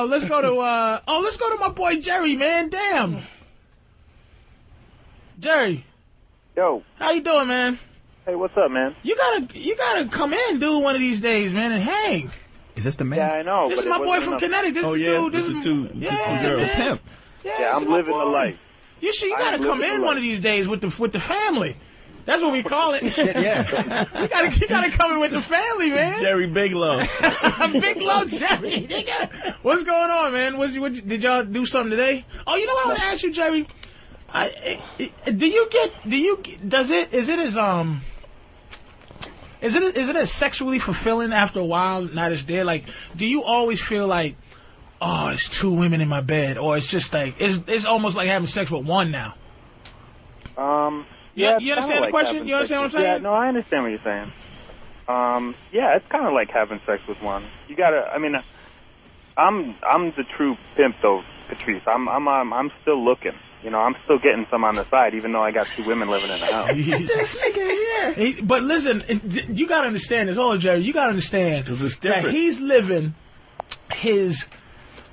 let's go to my boy Jerry, man. Damn. Jerry. Yo. How you doing, man? Hey, what's up, man? You gotta come in, dude, one of these days, man, and hang. Is this the man? Yeah, I know. This is my boy from Connecticut. This is dude. This is two girls. Pimp. Yeah, I'm living the life. You gotta come in one of these days with the family. That's what we call it. Shit, yeah. you gotta come in with the family, man. Jerry Bigelow. Bigelow, Jerry. What's going on, man? Did y'all do something today? Oh, you know what I want to ask you, Jerry? Is it as sexually fulfilling after a while now that it's there? Like, do you always feel like, oh, it's two women in my bed, or it's just like it's almost like having sex with one now? Yeah, you understand the question? You understand what I'm saying? Yeah, no, I understand what you're saying. Yeah, it's kind of like having sex with one. You gotta. I mean, I'm the true pimp though, Patrice. I'm still looking. You know, I'm still getting some on the side, even though I got two women living in the house. But listen, you gotta understand this, Jerry. You gotta understand that he's living his.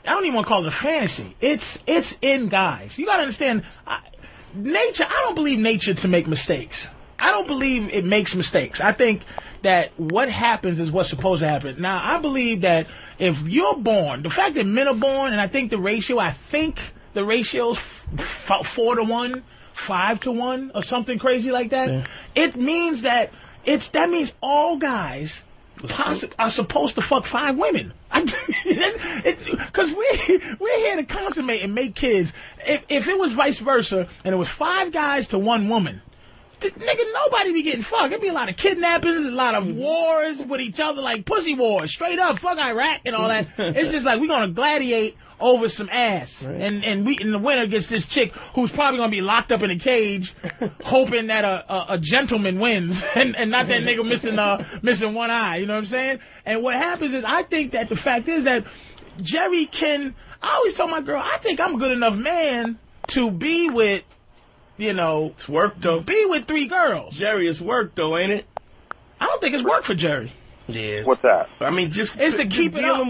I don't even want to call it a fantasy. It's in guys. You gotta understand. Nature, I don't believe nature to make mistakes. I don't believe it makes mistakes. I think that what happens is what's supposed to happen. Now, I believe that if you're born, the fact that men are born, and I think the ratio's 4 to 1, 5 to 1, or something crazy like that. Yeah. It means that means all guys are supposed to fuck 5 women. Because we're here to consummate and make kids. If it was vice versa and it was 5 guys to 1 woman, nigga, nobody be getting fucked. It'd be a lot of kidnappings, a lot of wars with each other, like pussy wars, straight up, fuck Iraq and all that. It's just like we're gonna gladiate over some ass, right. and the winner gets this chick who's probably gonna be locked up in a cage, hoping that a gentleman wins and not that nigga missing one eye. You know what I'm saying? And what happens is, I think that the fact is that Jerry can. I always tell my girl, I think I'm a good enough man to be with. You know, it's work though. Be with 3 girls. Jerry, it's work though, ain't it? I don't think it's work for Jerry. Yes. What's that? I mean, just it's to keep it up.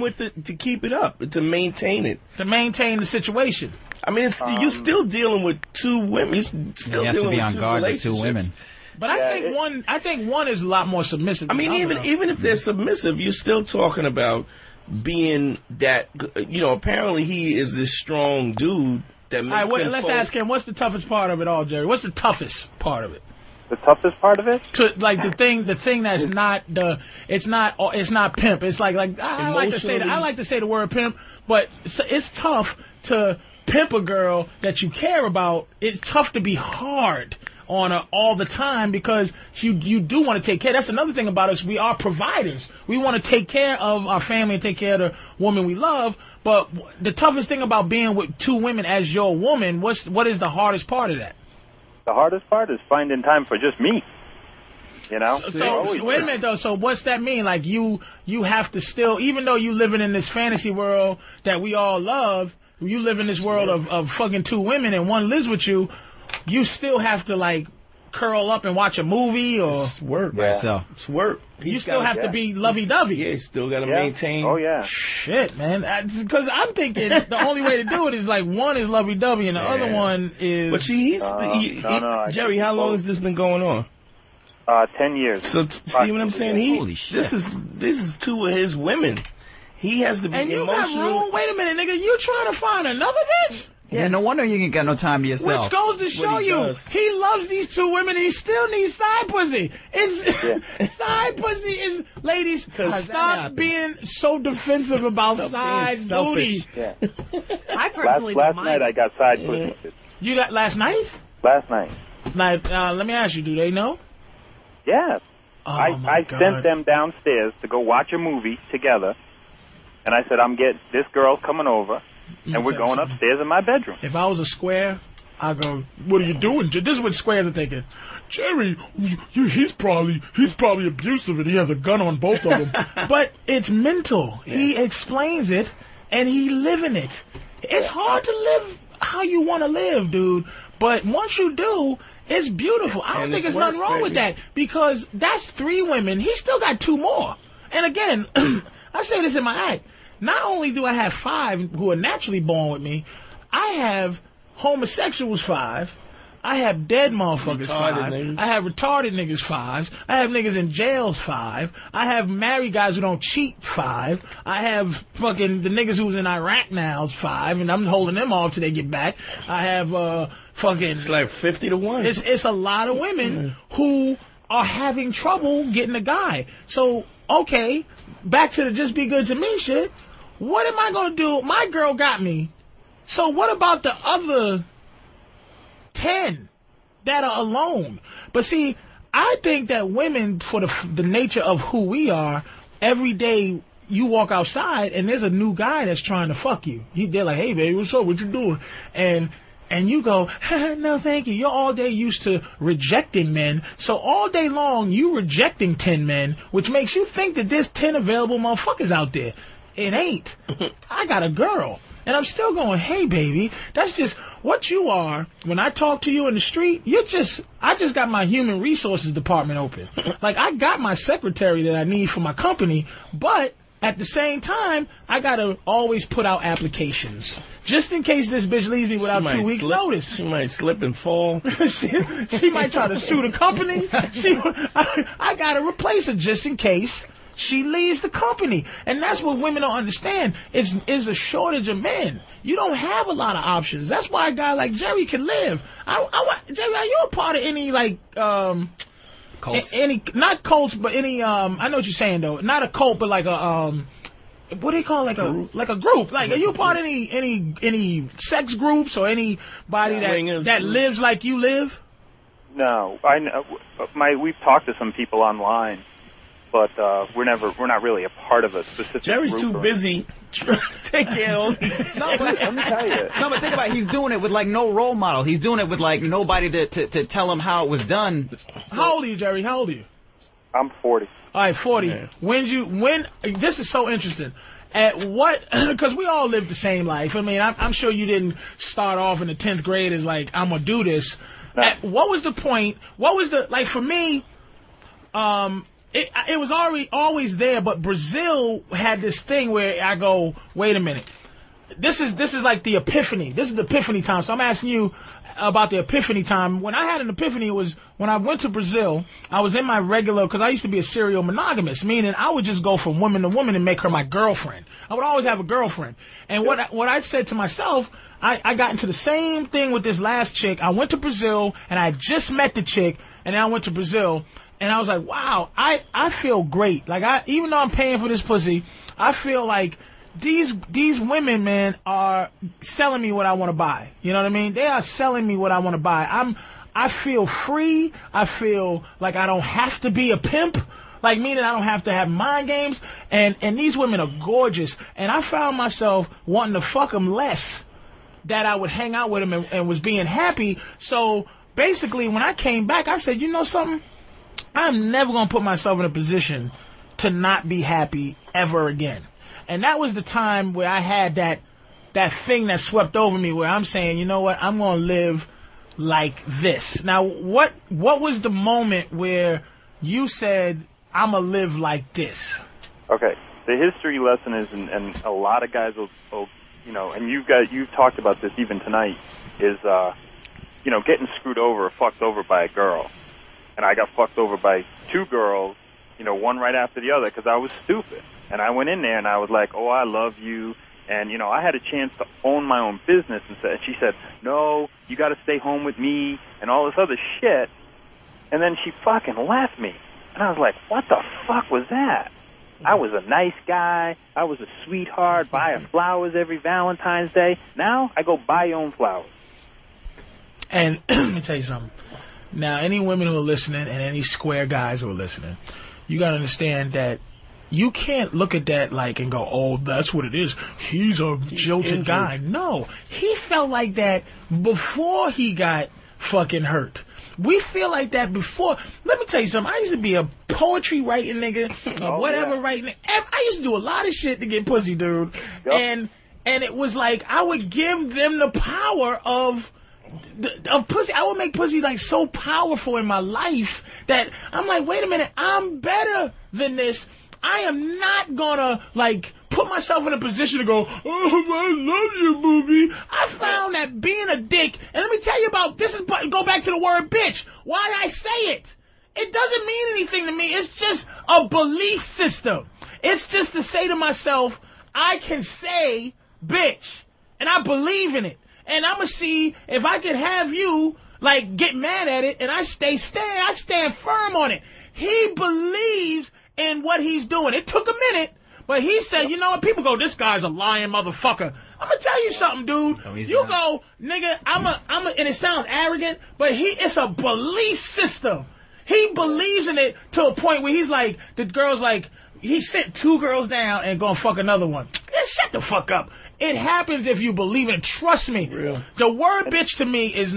To keep it up, to maintain it. To maintain the situation. I mean, you're still dealing with 2 women. You're still have dealing to be on with guard with 2 women. But I think one is a lot more submissive. I mean, even if they're submissive, you're still talking about being that. You know, apparently he is this strong dude. All right, let's ask him. What's the toughest part of it all, Jerry? What's the toughest part of it? The toughest part of it? Like the thing that's not it's not pimp. It's like I like to say the word pimp, but it's tough to pimp a girl that you care about. It's tough to be hard on her all the time because you do want to take care. That's another thing about us. We are providers. We want to take care of our family and take care of the woman we love. But the toughest thing about being with 2 women as your woman, what is the hardest part of that? The hardest part is finding time for just me. You know? So wait a minute though. So what's that mean? Like you have to still, even though you living in this fantasy world that we all love, you live in this world of fucking 2 women and one lives with you. You still have to like curl up and watch a movie or it's work. Yeah. It's work. You still have to be lovey-dovey. Yeah, you still got to maintain. Oh yeah. Shit, man. Because I'm thinking the only way to do it is like one is lovey-dovey and the other one is. But Jerry, how long has this been going on? 10 years. So see what I'm saying? Holy shit. This is 2 of his women. He has to be and you emotional. got room? Wait a minute, nigga. You trying to find another bitch? Yeah, no wonder you ain't got no time to yourself. Which goes to show you, he loves these 2 women and he still needs side pussy. Side pussy is, ladies, stop being so defensive about side booty. Yeah. I personally last night I got side pussy. You got last night? Last night. Like, let me ask you, do they know? Yeah. Oh, I sent them downstairs to go watch a movie together, and I said, this girl's coming over. And we're going upstairs in my bedroom. If I was a square, I'd go, what are you doing? This is what squares are thinking. Jerry, he's probably abusive and he has a gun on both of them. But it's mental. Yeah. He explains it and he living it. It's hard to live how you want to live, dude. But once you do, it's beautiful. I don't think there's nothing wrong with that because that's 3 women. He still got 2 more. And again, I say this in my act. not only do I have 5 who are naturally born with me, I have homosexuals 5. I have dead motherfuckers 5. Niggas. I have retarded niggas 5. I have niggas in jails 5. I have married guys who don't cheat 5. I have fucking the niggas who's in Iraq now 5, and I'm holding them off till they get back. I have fucking... It's like 50 to 1. It's a lot of women who are having trouble getting a guy. So, okay, back to the just be good to me shit. What am I going to do? My girl got me. So what about the other 10 that are alone? But see, I think that women, for the nature of who we are, every day you walk outside and there's a new guy that's trying to fuck you. They're like, hey, baby, what's up? What you doing? And you go, no, thank you. You're all day used to rejecting men. So all day long, you rejecting 10 men, which makes you think that there's 10 available motherfuckers out there. It ain't. I got a girl. And I'm still going, hey, baby, that's just what you are. When I talk to you in the street, I just got my human resources department open. Like, I got my secretary that I need for my company, but at the same time, I got to always put out applications. Just in case this bitch leaves me without 2 weeks' notice. She might slip and fall. she might try to sue the company. I got to replace her just in case she leaves the company. And that's what women don't understand. Is a shortage of men. You don't have a lot of options. That's why a guy like Jerry can live. Jerry, are you a part of any, like, cults? Any, not cults, but any, I know what you're saying, though. Not a cult, but like a, what do you call it? Like a group. Like, are you a part of any sex groups or anybody that lives like you live? No. We've talked to some people online. But we're not really a part of a specific Jerry's group. too busy trying to take care of all these. No, but let me tell you. No, but think about it. He's doing it with, like, no role model. He's doing it with, like, nobody to tell him how it was done. How old are you, Jerry? How old are you? I'm 40. All right, 40. Yeah. When this is so interesting. At what? Because we all live the same life. I mean, I'm sure you didn't start off in the 10th grade as like, I'm gonna do this. No. What was the point? What was the, like, for me? It was always there, but Brazil had this thing where I go, wait a minute. This is like the epiphany. This is the epiphany time. So I'm asking you about the epiphany time. When I had an epiphany, it was when I went to Brazil. I was in my regular, because I used to be a serial monogamist, meaning I would just go from woman to woman and make her my girlfriend. I would always have a girlfriend. And what I said to myself, I got into the same thing with this last chick. I went to Brazil, and I just met the chick, and then I went to Brazil. And I was like, wow, I feel great. Like, even though I'm paying for this pussy, I feel like these women, man, are selling me what I want to buy. You know what I mean? They are selling me what I want to buy. I feel free. I feel like I don't have to be a pimp. Like, meaning I don't have to have mind games. And these women are gorgeous. And I found myself wanting to fuck them less, that I would hang out with them and was being happy. So basically, when I came back, I said, you know something? I'm never going to put myself in a position to not be happy ever again. And that was the time where I had that thing that swept over me, where I'm saying, you know what, I'm going to live like this. Now, what was the moment where you said, I'm going to live like this? Okay. The history lesson is, and a lot of guys will you know, and you've talked about this even tonight, is, you know, getting screwed over or fucked over by a girl. And I got fucked over by 2 girls, you know, one right after the other, because I was stupid. And I went in there and I was like, oh, I love you. And, you know, I had a chance to own my own business. And she said, no, you got to stay home with me and all this other shit. And then she fucking left me. And I was like, what the fuck was that? I was a nice guy. I was a sweetheart. Buy her flowers every Valentine's Day. Now I go buy your own flowers. And let me tell you something. Now, any women who are listening and any square guys who are listening, you got to understand that you can't look at that like and go, oh, that's what it is. He's a jilted guy. No, he felt like that before he got fucking hurt. We feel like that before. Let me tell you something. I used to be a poetry writing nigga, or whatever writing. I used to do a lot of shit to get pussy, dude. Yep. And it was like I would give them the power of pussy. I would make pussy like so powerful in my life that I'm like, wait a minute, I'm better than this. I am not gonna like put put myself in a position to go, oh, I love you, booby. I found that being a dick, and let me tell you about this. Is go back to the word bitch. Why I say it? It doesn't mean anything to me. It's just a belief system. It's just to say to myself, I can say bitch, and I believe in it. And I'm going to see if I can have you, like, get mad at it, and I stand firm on it. He believes in what he's doing. It took a minute, but he said, you know what? People go, this guy's a lying motherfucker. I'm going to tell you something, dude. No, you go, nigga, and it sounds arrogant, but it's a belief system. He believes in it to a point where he's like, the girl's like, he sent 2 girls down and gonna fuck another one. Yeah, shut the fuck up. It happens if you believe in it. Trust me. Real. The word bitch to me is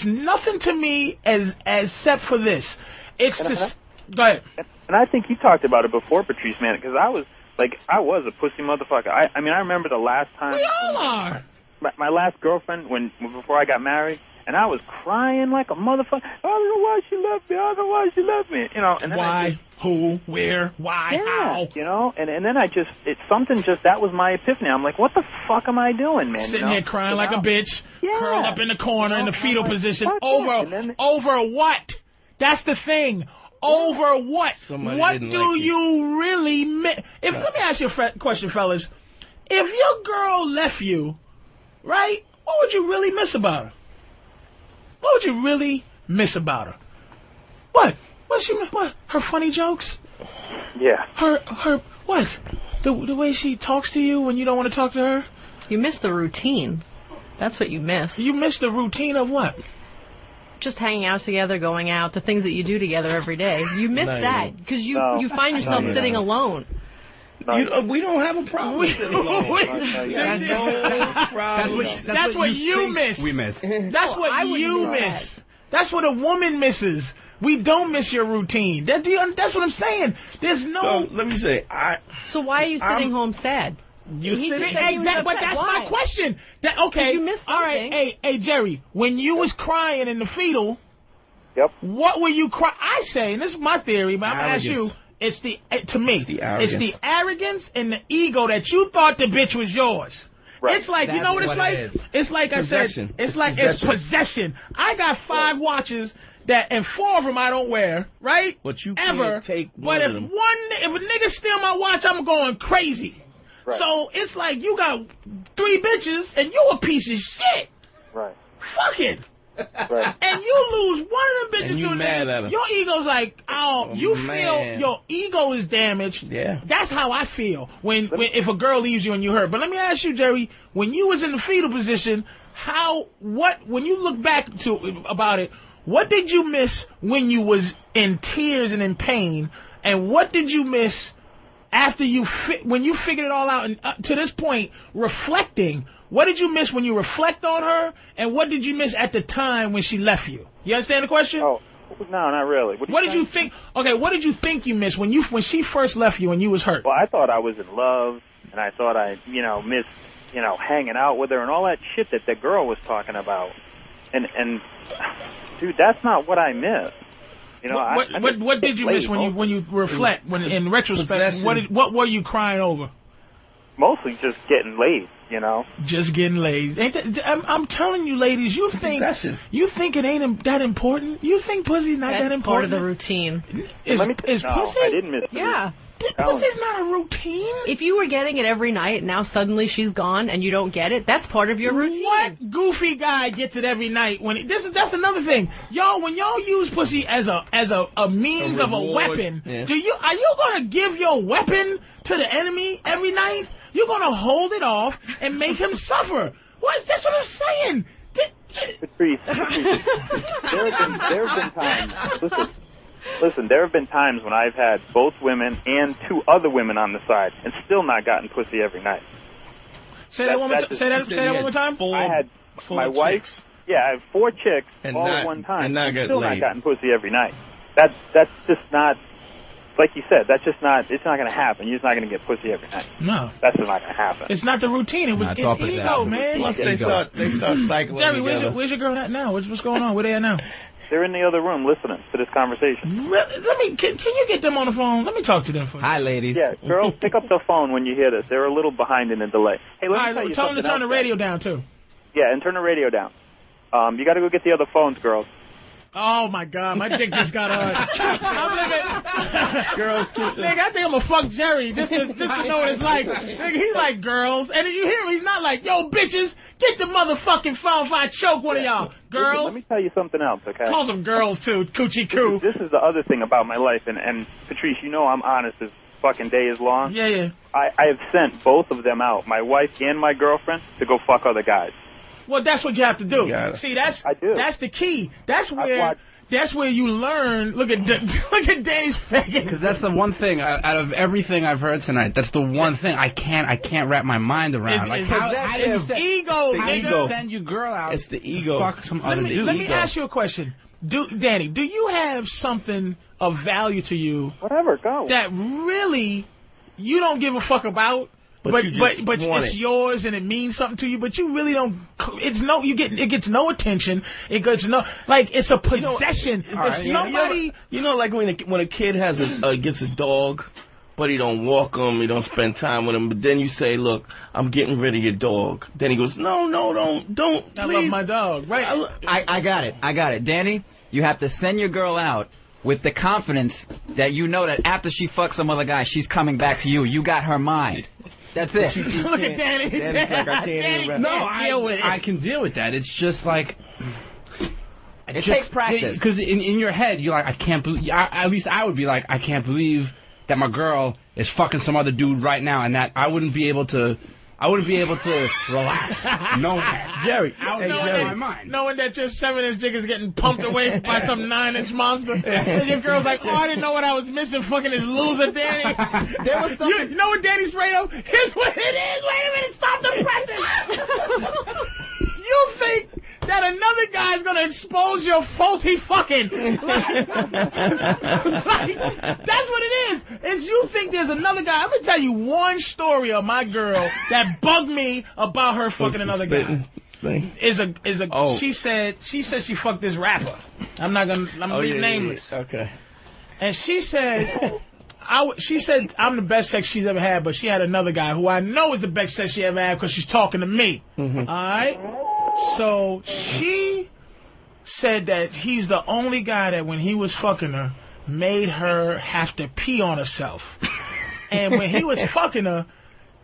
nothing to me except for this. It's just, go ahead. And I think you talked about it before, Patrice, man, because I was a pussy motherfucker. I mean, I remember the last time. We all are. My last girlfriend, before I got married, and I was crying like a motherfucker. I don't know why she left me. I don't know why she left me. You know, and then why, who, where, why, how. You know, and then that was my epiphany. I'm like, what the fuck am I doing, man? Sitting there crying like a bitch, curled up in the corner in the fetal position. Over what? That's the thing. Over what? What do you really miss? Let me ask you a question, fellas. If your girl left you, right, what would you really miss about her? What would you really miss about her? What? What? Her funny jokes? Yeah. Her what? The way she talks to you when you don't want to talk to her? You miss the routine. That's what you miss. You miss the routine of what? Just hanging out together, going out, the things that you do together every day. You miss that because you find yourself sitting alone. We don't have a problem with it alone. That's what you miss. We miss. That's what you miss. That's what a woman misses. We don't miss your routine. That's what I'm saying. There's no... So, let me say, So why are you sitting home sad? You sitting... Exactly, but that's my question. Okay, you missed all right, hey, Jerry, when you was crying in the fetal, what were you crying? I say, and this is my theory, but I'm going to ask you... It's the arrogance and the ego that you thought the bitch was yours. Right. It's like, you know what it's like? It's like possession. I said, it's possession. I got 5 watches and 4 of them I don't wear, right? But you can't take one of them. If a nigga steal my watch, I'm going crazy. Right. So it's like you got 3 bitches and you a piece of shit. Right. Fuck it. Right. And you lose one of them bitches. And you mad at her. Your ego's like, you feel your ego is damaged. Yeah. That's how I feel when if a girl leaves you and you hurt. But let me ask you, Jerry, when you was in the fetal position, when you look back about it, what did you miss when you was in tears and in pain, and what did you miss after when you figured it all out and to this point reflecting? What did you miss when you reflect on her, and what did you miss at the time when she left you? You understand the question? Oh, no, not really. What did you think? Okay, what did you think you missed when she first left you and you was hurt? Well, I thought I was in love, and I thought I, missed, hanging out with her and all that shit that the girl was talking about. And dude, that's not what I missed. What did you miss when you reflect? When in retrospect, what were you crying over? Mostly just getting laid, Just getting laid. I'm telling you, ladies, you think it ain't that important? You think pussy's not that important? Part of the routine. Is pussy? I didn't miss the Yeah. Pussy's not a routine. If you were getting it every night, and now suddenly she's gone and you don't get it, that's part of your routine. What goofy guy gets it every night? That's another thing, y'all. When y'all use pussy as a means of a weapon, are you gonna give your weapon to the enemy every night? You're gonna hold it off and make him suffer. That's what I'm saying. Patrice, there have been times. Listen, there have been times when I've had both women and 2 other women on the side and still not gotten pussy every night. Say that one more time. I had my wife. Yeah, I have 4 chicks all at one time and still not gotten pussy every night. That's just not. like you said, it's not going to happen. You're just not going to get pussy every night. No. That's just not going to happen. It's not the routine. It's ego, man. Plus, they start cycling. Jerry, where's your girl at now? What's going on? Where they at now? They're in the other room listening to this conversation. Can you get them on the phone? Let me talk to them for you. Hi, ladies. Yeah, girls, pick up the phone when you hear this. They're a little behind in the delay. Hey, let me tell you tell them to turn the radio down, too. Yeah, and turn the radio down. You got to go get the other phones, girls. Oh, my God. My dick just got on. I'm living. Girls. Nigga, I think I'm going to fuck Jerry just to know what it's like. Nigga, he's like, girls. And you hear him, he's not like, yo, bitches, get the motherfucking phone if I choke one of y'all. Girls. Listen, let me tell you something else, okay? Call them girls, too. Coochie coo. This is the other thing about my life. And Patrice, you know I'm honest as fucking day is long. Yeah. I have sent both of them out, my wife and my girlfriend, to go fuck other guys. Well, that's what you have to do. See, that's the key. That's where you learn. Look at Danny's face. Because that's the one thing out of everything I've heard tonight. That's the one thing I can't wrap my mind around. It's ego, nigga. Send your girl out. It's the ego. Fuck some other dude. Let me ask you a question, Danny. Do you have something of value to you? Whatever, go. That really you don't give a fuck about. But it's yours and it means something to you. But you really don't. It gets no attention. It gets no it's a possession. Somebody, like when a kid gets a dog, but he don't walk him, he don't spend time with him. But then you say, look, I'm getting rid of your dog. Then he goes, no, don't. I love my dog. Right? I got it, Danny. You have to send your girl out with the confidence that you know that after she fucks some other guy, she's coming back to you. You got her mind. That's it. Look at Danny. Danny's like, I can't I can deal with that. It's just like... It takes practice. Because in your head, you're like, I can't believe... At least I would be like, I can't believe that my girl is fucking some other dude right now, and that I wouldn't be able to relax. No, Jerry. Knowing that your 7-inch dick is getting pumped away by some 9-inch monster. And your girl's like, I didn't know what I was missing, fucking this loser, Danny. There was something. You know what Danny's radio? Here's what it is. Wait a minute, stop the presses. You think that another guy's gonna expose your faulty fucking. That's what it is. Is you think there's another guy. I'm gonna tell you one story of my girl that bugged me about her fucking another guy. She said she fucked this rapper. I'm nameless. Okay. And she said I'm the best sex she's ever had, but she had another guy who I know is the best sex she ever had because she's talking to me. Mm-hmm. All right. So she said that he's the only guy that when he was fucking her made her have to pee on herself. And when he was fucking her,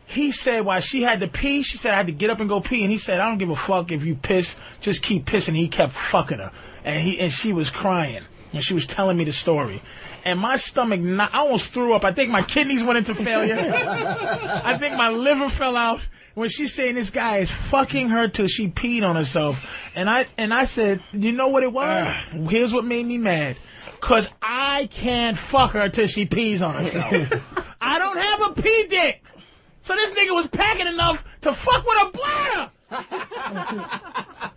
he said while she had to pee, she said I had to get up and go pee, and he said I don't give a fuck if you piss, just keep pissing. He kept fucking her, and she was crying when she was telling me the story. And my stomach, I almost threw up. I think my kidneys went into failure. I think my liver fell out. When she's saying this guy is fucking her till she peed on herself. And I said, you know what it was? Here's what made me mad. Because I can't fuck her till she pees on herself. I don't have a pee dick. So this nigga was packing enough to fuck with a bladder.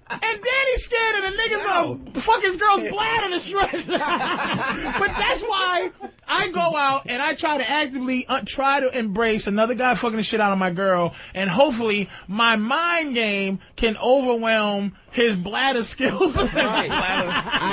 And Danny's scared of the niggas gonna fuck his girl's bladder to shreds. But that's why I go out and I try to actively try to embrace another guy fucking the shit out of my girl, and hopefully my mind game can overwhelm his bladder skills. Right.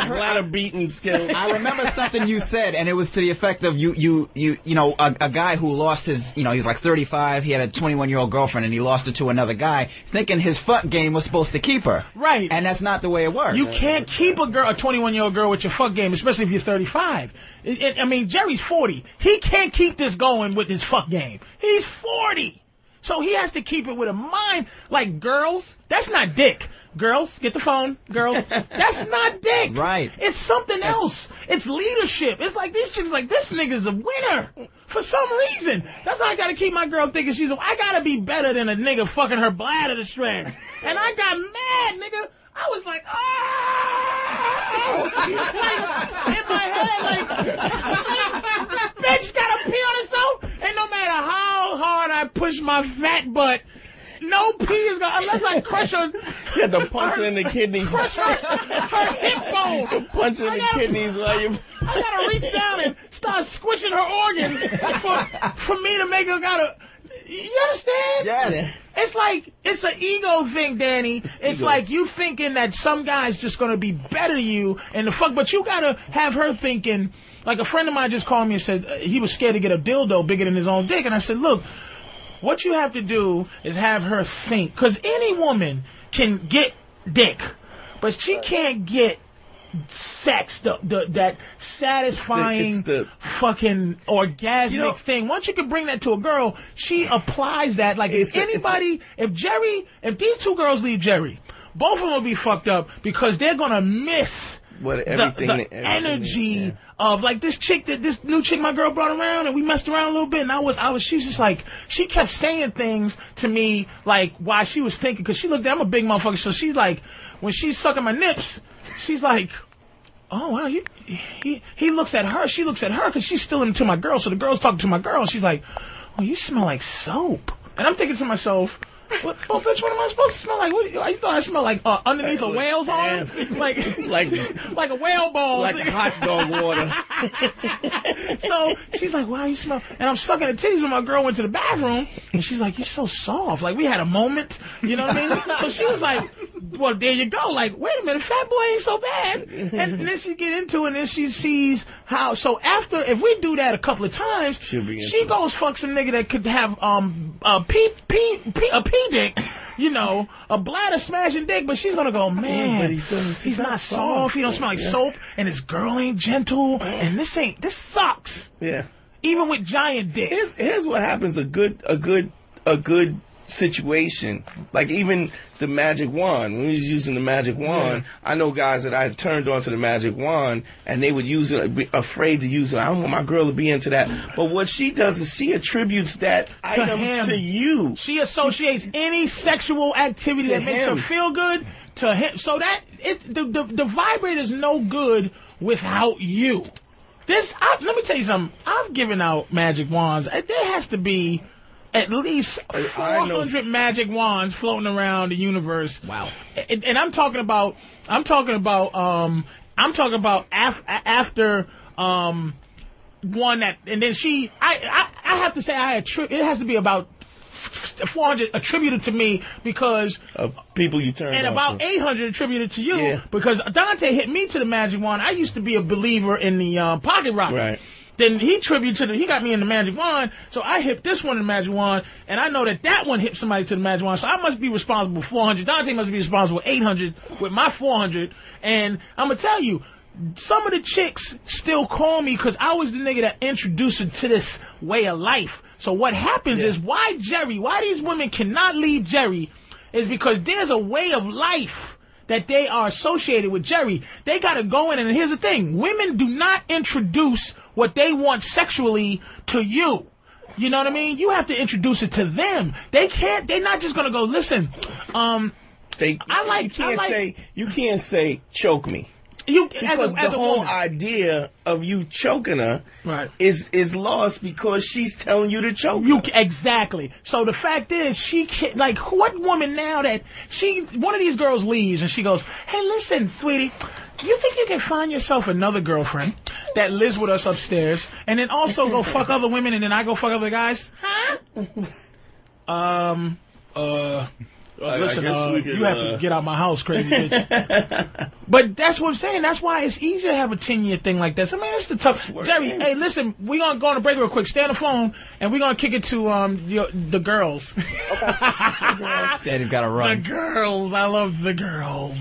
Bladder beating skills. I remember something you said, and it was to the effect of you know, a guy who lost his, he was like 35, he had a 21-year-old girlfriend, and he lost her to another guy, thinking his fuck game was supposed to keep her. Right. And that's not the way it works. You can't keep a 21-year-old girl with your fuck game, especially if you're 35. I mean, Jerry's 40. He can't keep this going with his fuck game. He's 40. So he has to keep it with a mind. Like, girls, that's not dick. Girls, get the phone. Girls, that's not dick. Right. It's something else. It's leadership. It's like, these chicks like, this nigga's a winner. For some reason. That's how I gotta keep my girl thinking I gotta be better than a nigga fucking her bladder to shreds. And I got mad, nigga. I was like, oh! Like, in my head, bitch gotta pee on herself. And no matter how hard I push my fat butt, No pee is gonna, unless I crush her. You had to punch her in the kidneys. Crush her hip bone. Punch her in the kidneys while you. I gotta reach down and start squishing her organs for me to make her gotta. You understand? Yeah. It's like, it's an ego thing, Danny. It's like you thinking that some guy's just gonna be better than you and the fuck, but you gotta have her thinking. Like a friend of mine just called me and said he was scared to get a dildo bigger than his own dick, and I said, look, what you have to do is have her think, because any woman can get dick, but she can't get sex, that satisfying fucking orgasmic thing. Once you can bring that to a girl, she applies that. Like if these two girls leave Jerry, both of them will be fucked up because they're gonna miss the energy of like this new chick my girl brought around, and we messed around a little bit, and she was just like, she kept saying things to me like while she was thinking, because she looked at, I'm a big motherfucker, so she's like, when she's sucking my nips, she's like, oh wow, he looks at her, she looks at her, because she's still into my girl, so the girl's talking to my girl, and she's like, oh, you smell like soap. And I'm thinking to myself, well, bitch, what am I supposed to smell like? What, you thought I smell like underneath a whale's arm? Like a whale ball. Like hot dog water. So she's like, wow, you smell. And I'm sucking the titties when my girl went to the bathroom, and she's like, you're so soft. Like, we had a moment, you know what I mean? So she was like, well, there you go. Like, wait a minute, fat boy ain't so bad. And then she get into it, and then she sees how. So after, if we do that a couple of times, she goes fuck some nigga that could have a pee dick, you know, a bladder smashing dick, but she's gonna go, man, he's not soft, he don't smell like soap, and this girl ain't gentle, and this sucks. Yeah. Even with giant dick. Here's what happens. A good situation, like even the magic wand, when we was using the magic wand, I know guys that I had turned on to the magic wand, and they would use it, be afraid to use it. I don't want my girl to be into that. But what she does is she attributes that item to you. She associates any sexual activity that makes her feel good to him. So that the vibrator is no good without you. Let me tell you something. I've given out magic wands. There has to be at least 400 magic wands floating around the universe. Wow. And I'm talking about after one that, and then I have to say it has to be about 400 attributed to me because of people you turned on, and about 800 attributed to you because Dante hit me to the magic wand. I used to be a believer in the pocket rocket. Right. Then he got me in the magic wand, so I hit this one in the magic wand, and I know that one hit somebody to the magic wand, so I must be responsible for 400. Dante must be responsible for 800 with my 400, and I'm going to tell you, some of the chicks still call me because I was the nigga that introduced her to this way of life. So what happens is why these women cannot leave Jerry is because there's a way of life that they are associated with Jerry. They got to go in, and here's the thing. Women do not introduce what they want sexually to you. You know what I mean? You have to introduce it to them. They're not just going to go, listen, you can't say, choke me. Because the whole idea of you choking her is lost because she's telling you to choke her. Exactly. So the fact is, she can't, like, what woman now that one of these girls leaves and she goes, hey, listen, sweetie, you think you can find yourself another girlfriend that lives with us upstairs and then also go fuck other women and then I go fuck other guys? Huh? Listen, you have to get out my house, crazy bitch. But that's what I'm saying. That's why it's easy to have a 10-year thing like this. I mean, it's the tough. Jerry, hey, listen, we're going to go on a break real quick. Stay on the phone, and we're going to kick it to the girls. Okay. Daddy's got to run. The girls. I love the girls.